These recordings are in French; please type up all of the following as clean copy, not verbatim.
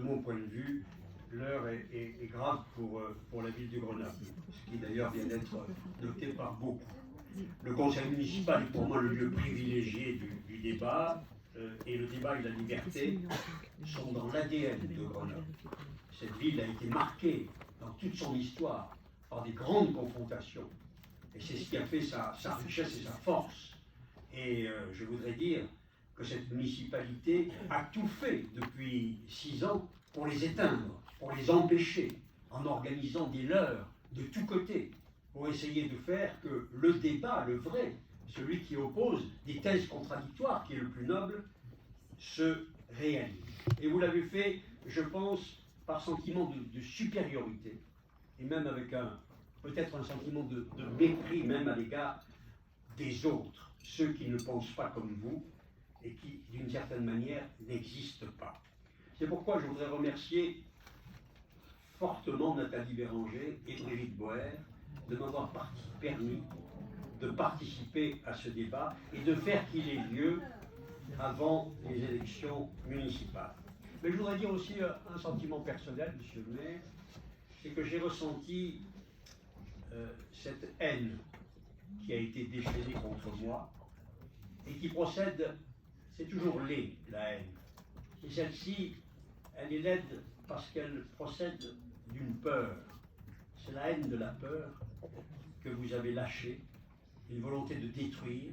mon point de vue, l'heure est grave pour la ville de Grenoble, ce qui d'ailleurs vient d'être noté par beaucoup. Le conseil municipal est pour moi le lieu privilégié du débat, et le débat et la liberté sont dans l'ADN de Grenoble. Cette ville a été marquée dans toute son histoire par des grandes confrontations, et c'est ce qui a fait sa richesse et sa force. Et je voudrais dire que cette municipalité a tout fait depuis 6 ans pour les éteindre, pour les empêcher, en organisant des leurres de tous côtés, pour essayer de faire que le débat, le vrai, celui qui oppose des thèses contradictoires, qui est le plus noble, se réalise. Et vous l'avez fait, je pense, par sentiment de supériorité, et même avec peut-être un sentiment de mépris, même à l'égard des autres, ceux qui ne pensent pas comme vous, et qui, d'une certaine manière, n'existent pas. C'est pourquoi je voudrais remercier fortement Nathalie Béranger et Brigitte Boer de m'avoir permis de participer à ce débat et de faire qu'il ait lieu avant les élections municipales. Mais je voudrais dire aussi un sentiment personnel, monsieur le maire, c'est que j'ai ressenti cette haine qui a été déchaînée contre moi et qui procède, c'est toujours laid, la haine. Et celle-ci, elle est laide parce qu'elle procède d'une peur. C'est la haine de la peur que vous avez lâchée, une volonté de détruire,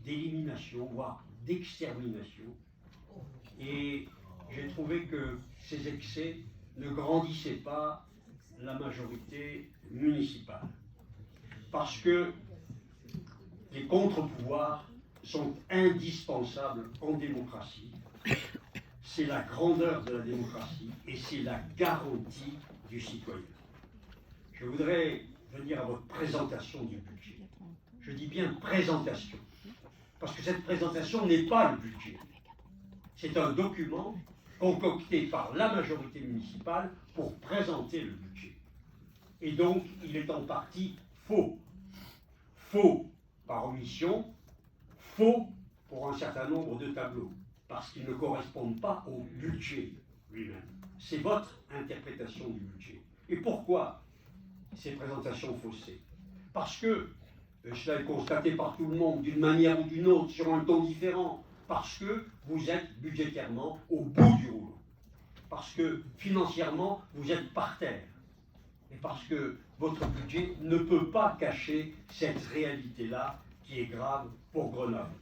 d'élimination, voire d'extermination. Et j'ai trouvé que ces excès ne grandissaient pas la majorité municipale. Parce que les contre-pouvoirs sont indispensables en démocratie. C'est la grandeur de la démocratie et c'est la garantie du citoyen. Je voudrais venir à votre présentation du budget. Je dis bien présentation, parce que cette présentation n'est pas le budget. C'est un document concocté par la majorité municipale pour présenter le budget. Et donc, il est en partie faux. Faux par omission, faux pour un certain nombre de tableaux, parce qu'ils ne correspondent pas au budget lui-même. C'est votre interprétation du budget. Et pourquoi ces présentations faussées? Parce que, cela est constaté par tout le monde, d'une manière ou d'une autre, sur un ton différent, parce que vous êtes budgétairement au bout du rouleau, parce que financièrement, vous êtes par terre, et parce que votre budget ne peut pas cacher cette réalité-là qui est grave pour Grenoble.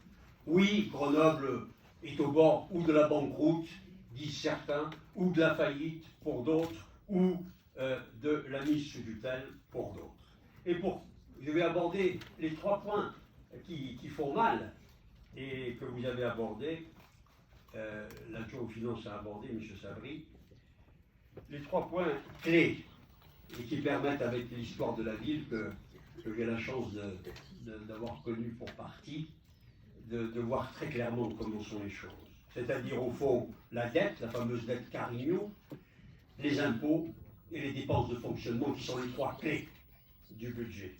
Oui, Grenoble est au bord ou de la banqueroute, disent certains, ou de la faillite pour d'autres, ou de la mise sous tutelle pour d'autres. Et je vais aborder les 3 points qui font mal et que vous avez abordés, l'adjoint aux finances a abordé, M. Sabri, les 3 points clés et qui permettent, avec l'histoire de la ville que j'ai la chance d'avoir connue pour partie, de voir très clairement comment sont les choses. C'est-à-dire, au fond, la dette, la fameuse dette Carigno, les impôts et les dépenses de fonctionnement qui sont les 3 clés du budget.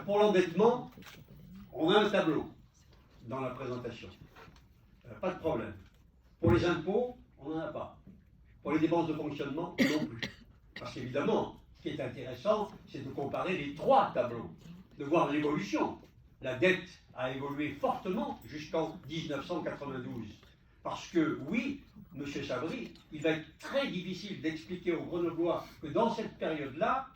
Pour l'endettement, on a un tableau dans la présentation. Pas de problème. Pour les impôts, on n'en a pas. Pour les dépenses de fonctionnement, non plus. Parce qu'évidemment, ce qui est intéressant, c'est de comparer les 3 tableaux, de voir l'évolution. La dette a évolué fortement jusqu'en 1992. Parce que, oui, M. Sabri, il va être très difficile d'expliquer aux Grenoblois que dans cette période-là,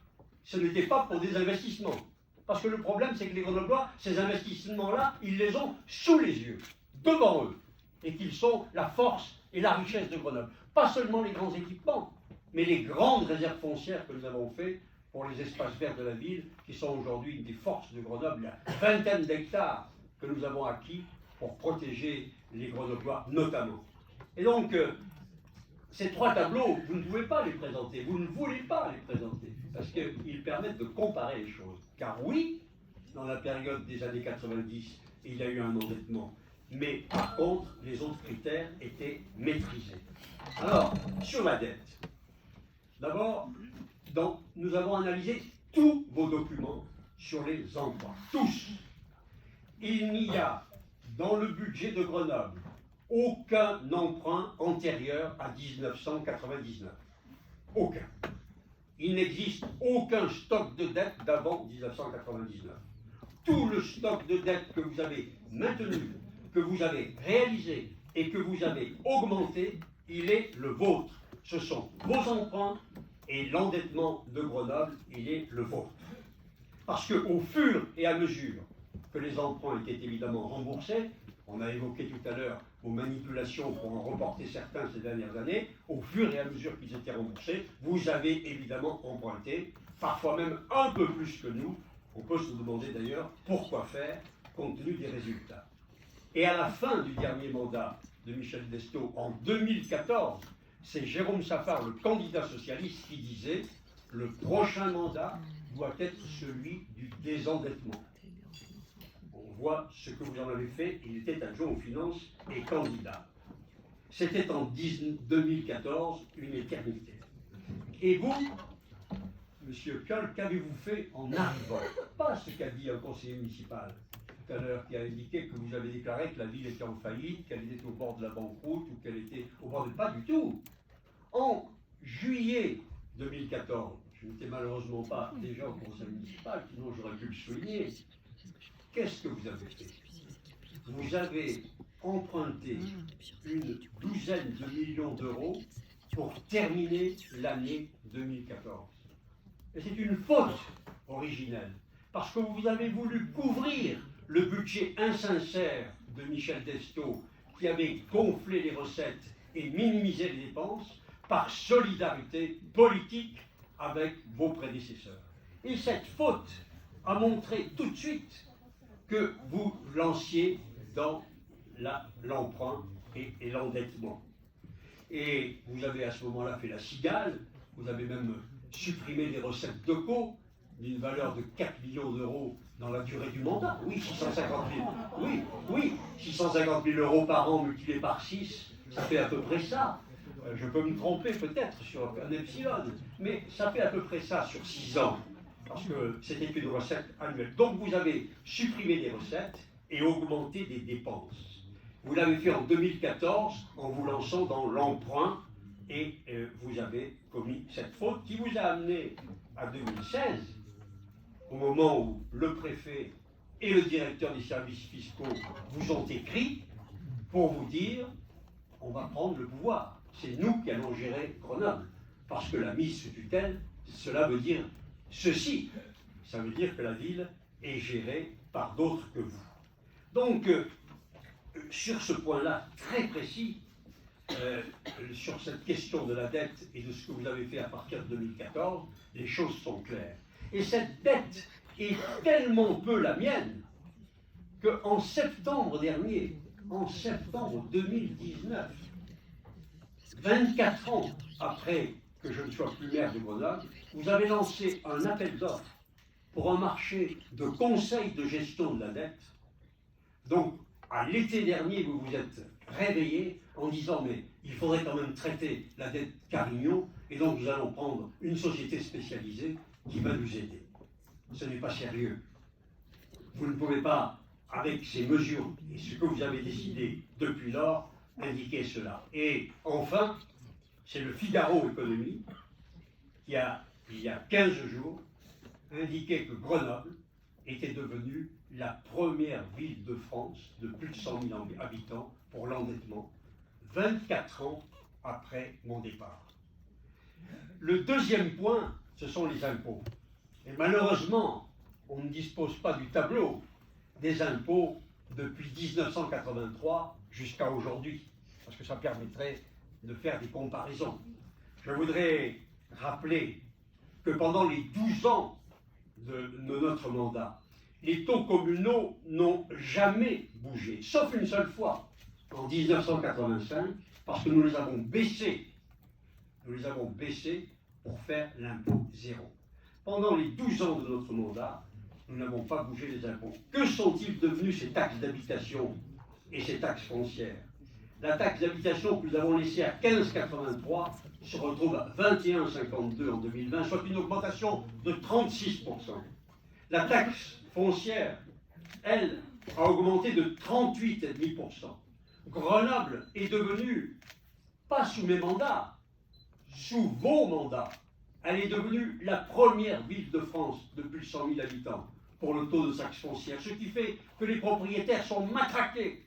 ce n'était pas pour des investissements. Parce que le problème, c'est que les Grenoblois, ces investissements-là, ils les ont sous les yeux, devant eux, et qu'ils sont la force et la richesse de Grenoble. Pas seulement les grands équipements, mais les grandes réserves foncières que nous avons faites pour les espaces verts de la ville, qui sont aujourd'hui une des forces de Grenoble, la vingtaine d'hectares que nous avons acquis pour protéger les Grenoblois notamment. Et donc, ces 3 tableaux, vous ne pouvez pas les présenter, vous ne voulez pas les présenter, parce qu'ils permettent de comparer les choses. Car oui, dans la période des années 90, il y a eu un endettement, mais par contre, les autres critères étaient maîtrisés. Alors, sur la dette, d'abord, nous avons analysé tous vos documents sur les emplois, tous. Il n'y a dans le budget de Grenoble aucun emprunt antérieur à 1999. Aucun. Il n'existe aucun stock de dette d'avant 1999. Tout le stock de dette que vous avez maintenu, que vous avez réalisé et que vous avez augmenté, il est le vôtre. Ce sont vos emprunts et l'endettement de Grenoble, il est le vôtre. Parce qu'au fur et à mesure que les emprunts étaient évidemment remboursés, on a évoqué tout à l'heure vos manipulations pour en reporter certains ces dernières années, au fur et à mesure qu'ils étaient remboursés, vous avez évidemment emprunté, parfois même un peu plus que nous. On peut se demander d'ailleurs pourquoi faire, compte tenu des résultats. Et à la fin du dernier mandat de Michel Destau, en 2014, c'est Jérôme Saffar, le candidat socialiste, qui disait « Le prochain mandat doit être celui du désendettement ». On voit ce que vous en avez fait, il était adjoint aux finances et candidat. C'était en 2014, une éternité. Et vous, Monsieur Piolle, qu'avez-vous fait en arrivant? Pas ce qu'a dit un conseiller municipal tout à l'heure, qui a indiqué que vous avez déclaré que la ville était en faillite, qu'elle était au bord de la banqueroute, ou qu'elle était au bord de... Pas du tout. En juillet 2014, je n'étais malheureusement pas déjà au conseil municipal, sinon j'aurais pu le souligner. Qu'est-ce que vous avez fait? Vous avez emprunté une douzaine de millions d'euros pour terminer l'année 2014. Et c'est une faute originelle, parce que vous avez voulu couvrir le budget insincère de Michel Destau, qui avait gonflé les recettes et minimisé les dépenses, par solidarité politique avec vos prédécesseurs. Et cette faute a montré tout de suite que vous lanciez dans l'emprunt et l'endettement. Et vous avez à ce moment-là fait la cigale, vous avez même supprimé les recettes de co d'une valeur de 4 millions d'euros dans la durée du mandat. Oui, 650 000. Oui, 650 000 euros par an multiplié par 6, ça fait à peu près ça. Je peux me tromper peut-être sur un epsilon, mais ça fait à peu près ça sur 6 ans, parce que c'était une recette annuelle. Donc vous avez supprimé des recettes et augmenté des dépenses. Vous l'avez fait en 2014 en vous lançant dans l'emprunt et vous avez commis cette faute qui vous a amené à 2016, au moment où le préfet et le directeur des services fiscaux vous ont écrit pour vous dire on va prendre le pouvoir. C'est nous qui allons gérer Grenoble. Parce que la mise sous tutelle, cela veut dire ceci. Ça veut dire que la ville est gérée par d'autres que vous. Donc, sur ce point-là très précis, sur cette question de la dette et de ce que vous avez fait à partir de 2014, les choses sont claires. Et cette dette est tellement peu la mienne qu'en septembre dernier, en septembre 2019, 24 ans après que je ne sois plus maire de Grenoble, vous avez lancé un appel d'offres pour un marché de conseil de gestion de la dette. Donc, à l'été dernier, vous vous êtes réveillé en disant mais il faudrait quand même traiter la dette Carignon et donc nous allons prendre une société spécialisée qui va nous aider. Ce n'est pas sérieux. Vous ne pouvez pas, avec ces mesures et ce que vous avez décidé depuis lors, indiquer cela. Et enfin, c'est le Figaro Économie qui a, il y a 15 jours, indiqué que Grenoble était devenue la première ville de France de plus de 100 000 habitants pour l'endettement, 24 ans après mon départ. Le deuxième point, ce sont les impôts. Et malheureusement, on ne dispose pas du tableau des impôts depuis 1983 jusqu'à aujourd'hui, parce que ça permettrait de faire des comparaisons. Je voudrais rappeler que pendant les 12 ans de notre mandat, les taux communaux n'ont jamais bougé, sauf une seule fois, en 1985, parce que nous les avons baissés. Nous les avons baissés pour faire l'impôt zéro. Pendant les 12 ans de notre mandat, nous n'avons pas bougé les impôts. Que sont-ils devenus ces taxes d'habitation et ces taxes foncières? La taxe d'habitation que nous avons laissée à 15,83 se retrouve à 21,52 en 2020, soit une augmentation de 36%. La taxe foncière, elle, a augmenté de 38,5%. Grenoble est devenue, pas sous mes mandats, sous vos mandats, elle est devenue la première ville de France de plus de 100 000 habitants pour le taux de taxe foncière, ce qui fait que les propriétaires sont matraqués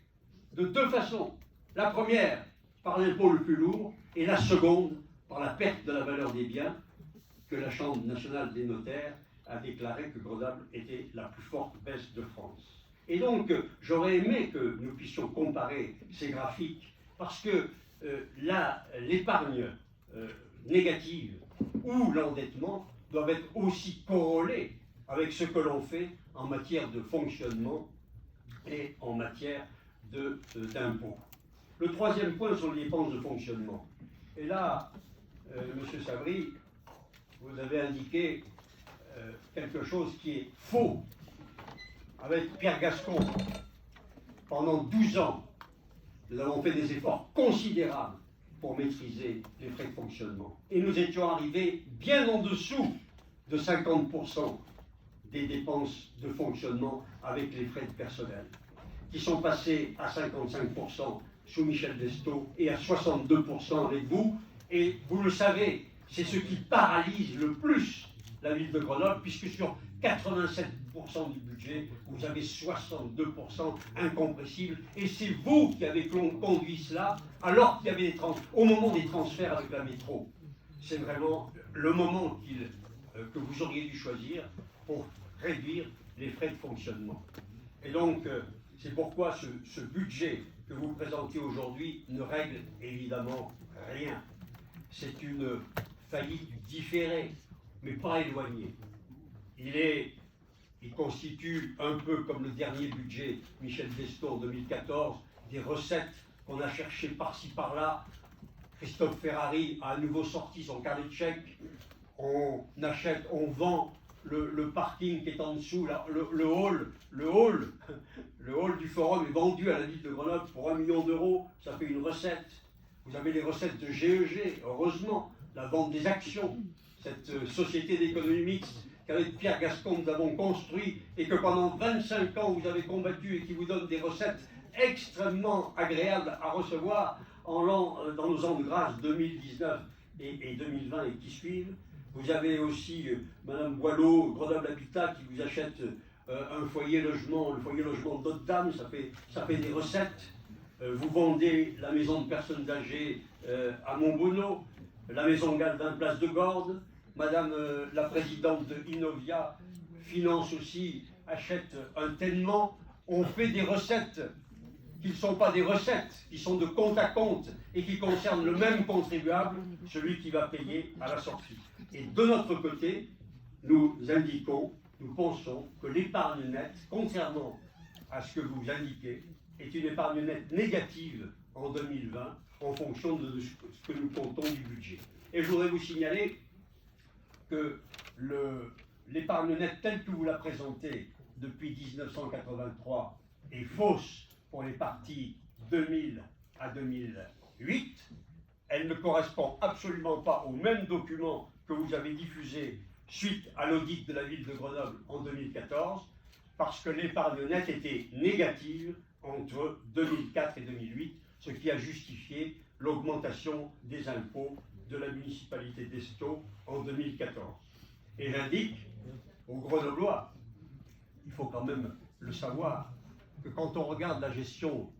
de deux façons. La première, par l'impôt le plus lourd, et la seconde, par la perte de la valeur des biens, que la Chambre nationale des notaires a déclaré que Grenoble était la plus forte baisse de France. Et donc, j'aurais aimé que nous puissions comparer ces graphiques, parce que l'épargne négative ou l'endettement doivent être aussi corrélés avec ce que l'on fait en matière de fonctionnement et en matière d'impôts. Le troisième point sont les dépenses de fonctionnement. Et là, M. Savary, vous avez indiqué quelque chose qui est faux. Avec Pierre Gascon, pendant 12 ans, nous avons fait des efforts considérables pour maîtriser les frais de fonctionnement. Et nous étions arrivés bien en dessous de 50% des dépenses de fonctionnement avec les frais de personnel, qui sont passés à 55% sous Michel Destot et à 62% avec vous. Et vous le savez, c'est ce qui paralyse le plus la ville de Grenoble, puisque sur 87% du budget, vous avez 62% incompressible, et c'est vous qui avez conduit cela, alors qu'il y avait au moment des transferts avec la métro. C'est vraiment le moment que vous auriez dû choisir pour réduire les frais de fonctionnement. Et donc, c'est pourquoi ce budget que vous présentez aujourd'hui ne règle évidemment rien. C'est une faillite différée, mais pas éloignée. Il constitue un peu comme le dernier budget Michel Destot en 2014, des recettes qu'on a cherchées par-ci par-là. Christophe Ferrari a à nouveau sorti son carnet de chèques. On achète, on vend le parking qui est en dessous, là, le hall du forum est vendu à la ville de Grenoble pour 1 million d'euros, ça fait une recette. Vous avez les recettes de GEG, heureusement, la vente des actions, cette société d'économie mixte qu'avec Pierre Gascon nous avons construit et que pendant 25 ans vous avez combattu et qui vous donne des recettes extrêmement agréables à recevoir dans nos ans de grâce 2019 et 2020 et qui suivent. Vous avez aussi Madame Boileau, Grenoble Habitat, qui vous achète un foyer logement, le foyer logement d'Aude-Dame, ça fait des recettes. Vous vendez la maison de personnes âgées à Montbonneau, la maison Galvin Place de Gordes. Madame la présidente de Inovia finance aussi, achète un tellement. On fait des recettes qui ne sont pas des recettes, qui sont de compte à compte et qui concernent le même contribuable, celui qui va payer à la sortie. Et de notre côté, nous pensons que l'épargne nette, contrairement à ce que vous indiquez, est une épargne nette négative en 2020 en fonction de ce que nous comptons du budget. Et je voudrais vous signaler que l'épargne nette telle que vous la présentez depuis 1983 est fausse pour les parties 2000 à 2008. Elle ne correspond absolument pas au même document que vous avez diffusé suite à l'audit de la ville de Grenoble en 2014, parce que l'épargne nette était négative entre 2004 et 2008, ce qui a justifié l'augmentation des impôts de la municipalité d'Estaut en 2014. Et j'indique aux Grenoblois, il faut quand même le savoir, que quand on regarde la gestion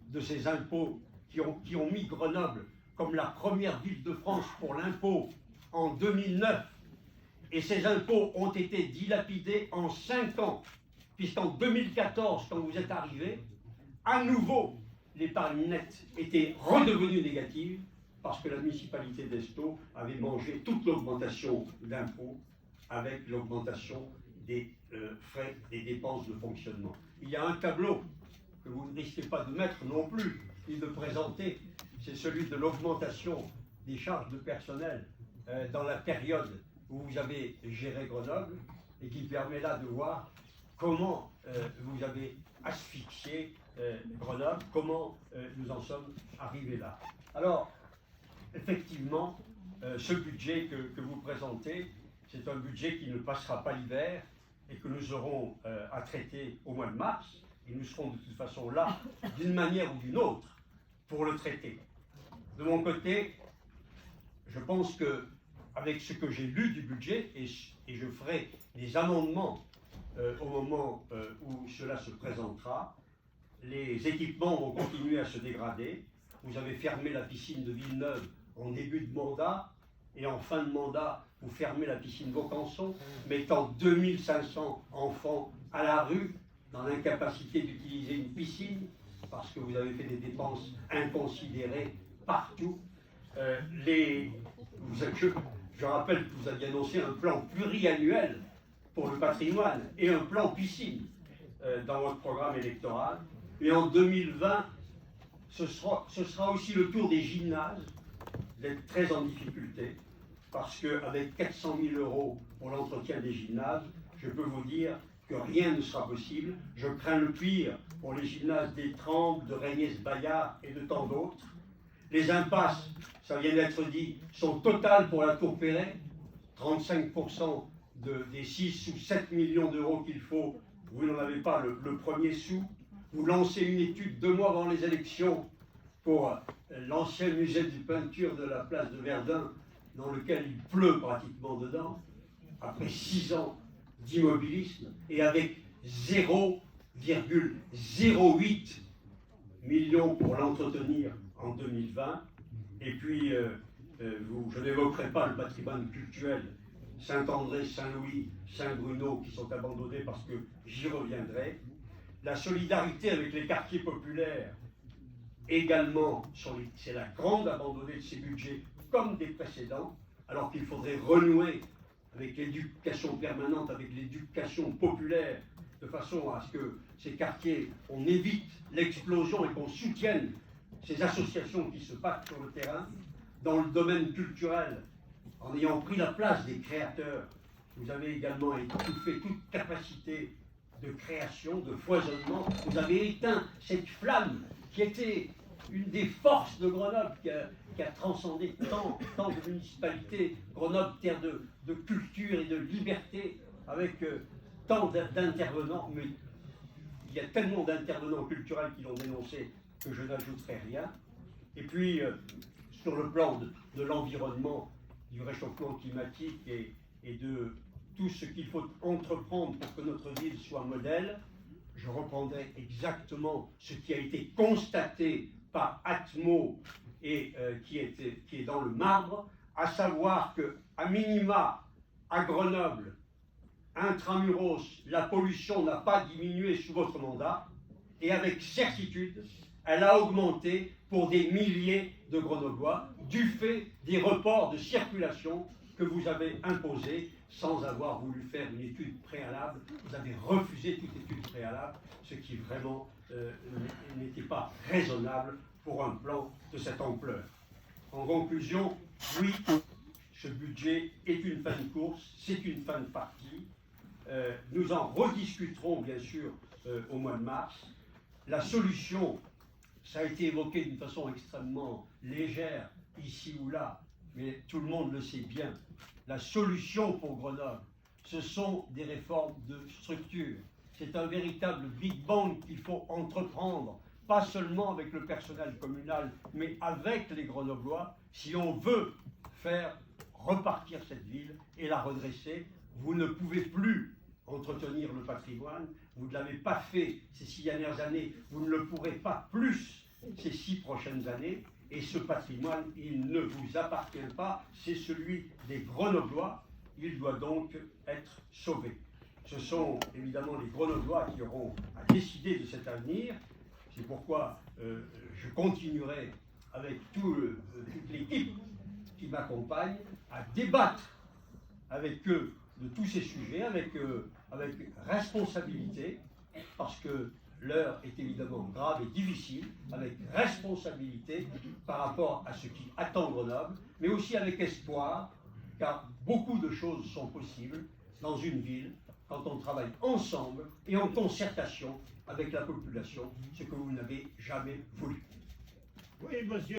de ces impôts qui ont mis Grenoble comme la première ville de France pour l'impôt en 2009, et ces impôts ont été dilapidés en 5 ans, puisqu'en 2014, quand vous êtes arrivé, à nouveau, l'épargne nette était redevenue négative, parce que la municipalité d'Estaut avait mangé toute l'augmentation d'impôts avec l'augmentation des frais et dépenses de fonctionnement. Il y a un tableau que vous ne risquez pas de mettre non plus, ni de présenter, c'est celui de l'augmentation des charges de personnel dans la période où vous avez géré Grenoble, et qui permet là de voir comment vous avez asphyxié Grenoble, comment nous en sommes arrivés là. Alors, effectivement, ce budget que vous présentez, c'est un budget qui ne passera pas l'hiver et que nous aurons à traiter au mois de mars. et nous serons de toute façon là, d'une manière ou d'une autre, pour le traiter. De mon côté, je pense que, avec ce que j'ai lu du budget, et je ferai des amendements au moment où cela se présentera, les équipements vont continuer à se dégrader. Vous avez fermé la piscine de Villeneuve en début de mandat, et en fin de mandat, vous fermez la piscine Vaucanson, mettant 2500 enfants à la rue, dans l'incapacité d'utiliser une piscine, parce que vous avez fait des dépenses inconsidérées partout. Je rappelle que vous aviez annoncé un plan pluriannuel pour le patrimoine et un plan piscine dans votre programme électoral. Et en 2020, ce sera aussi le tour des gymnases d'être très en difficulté, parce qu'avec 400 000 € pour l'entretien des gymnases, je peux vous dire que rien ne sera possible. Je crains le pire pour les gymnases d'Étrembles, de Reignes-Bayard et de tant d'autres. Les impasses, ça vient d'être dit, sont totales pour la Tour Perret. 35% des 6 ou 7 millions d'euros qu'il faut, vous n'en avez pas le premier sou. Vous lancez une étude 2 mois avant les élections pour l'ancien musée de peinture de la place de Verdun, dans lequel il pleut pratiquement dedans, après 6 ans d'immobilisme, et avec 0,08 millions pour l'entretenir en 2020. Et puis, je n'évoquerai pas le patrimoine culturel, Saint-André, Saint-Louis, Saint-Bruno, qui sont abandonnés parce que j'y reviendrai. La solidarité avec les quartiers populaires, également, c'est la grande abandonnée de ces budgets, comme des précédents, alors qu'il faudrait renouer avec l'éducation permanente, avec l'éducation populaire, de façon à ce que ces quartiers, on évite l'explosion et qu'on soutienne ces associations qui se battent sur le terrain. Dans le domaine culturel, en ayant pris la place des créateurs, vous avez également étouffé toute capacité de création, de foisonnement. Vous avez éteint cette flamme qui était une des forces de Grenoble, qui a transcendé tant de municipalités. Grenoble, terre de culture et de liberté, avec tant d'intervenants. Mais il y a tellement d'intervenants culturels qui l'ont dénoncé que je n'ajouterai rien. Et puis, sur le plan de l'environnement, du réchauffement climatique et de tout ce qu'il faut entreprendre pour que notre ville soit modèle, je reprendrai exactement ce qui a été constaté par Atmo et qui est dans le marbre, à savoir qu'à minima, à Grenoble, intramuros, la pollution n'a pas diminué sous votre mandat, et avec certitude, elle a augmenté pour des milliers de Grenoblois, du fait des reports de circulation que vous avez imposés sans avoir voulu faire une étude préalable. Vous avez refusé toute étude préalable, ce qui vraiment n'était pas raisonnable pour un plan de cette ampleur. En conclusion, oui, ce budget est une fin de course, c'est une fin de partie. Nous en rediscuterons bien sûr au mois de mars. La solution, ça a été évoqué d'une façon extrêmement légère, ici ou là, mais tout le monde le sait bien. La solution pour Grenoble, ce sont des réformes de structure. C'est un véritable Big Bang qu'il faut entreprendre, pas seulement avec le personnel communal, mais avec les Grenoblois, si on veut faire repartir cette ville et la redresser. Vous ne pouvez plus entretenir le patrimoine, vous ne l'avez pas fait ces 6 dernières années, vous ne le pourrez pas plus ces 6 prochaines années, et ce patrimoine, il ne vous appartient pas, c'est celui des Grenoblois, il doit donc être sauvé. Ce sont évidemment les Grenoblois qui auront à décider de cet avenir, c'est pourquoi je continuerai avec toute l'équipe qui m'accompagne à débattre avec eux de tous ces sujets, avec responsabilité, parce que l'heure est évidemment grave et difficile, avec responsabilité par rapport à ce qui attend Grenoble, mais aussi avec espoir, car beaucoup de choses sont possibles dans une ville quand on travaille ensemble et en concertation avec la population, ce que vous n'avez jamais voulu. Oui, monsieur.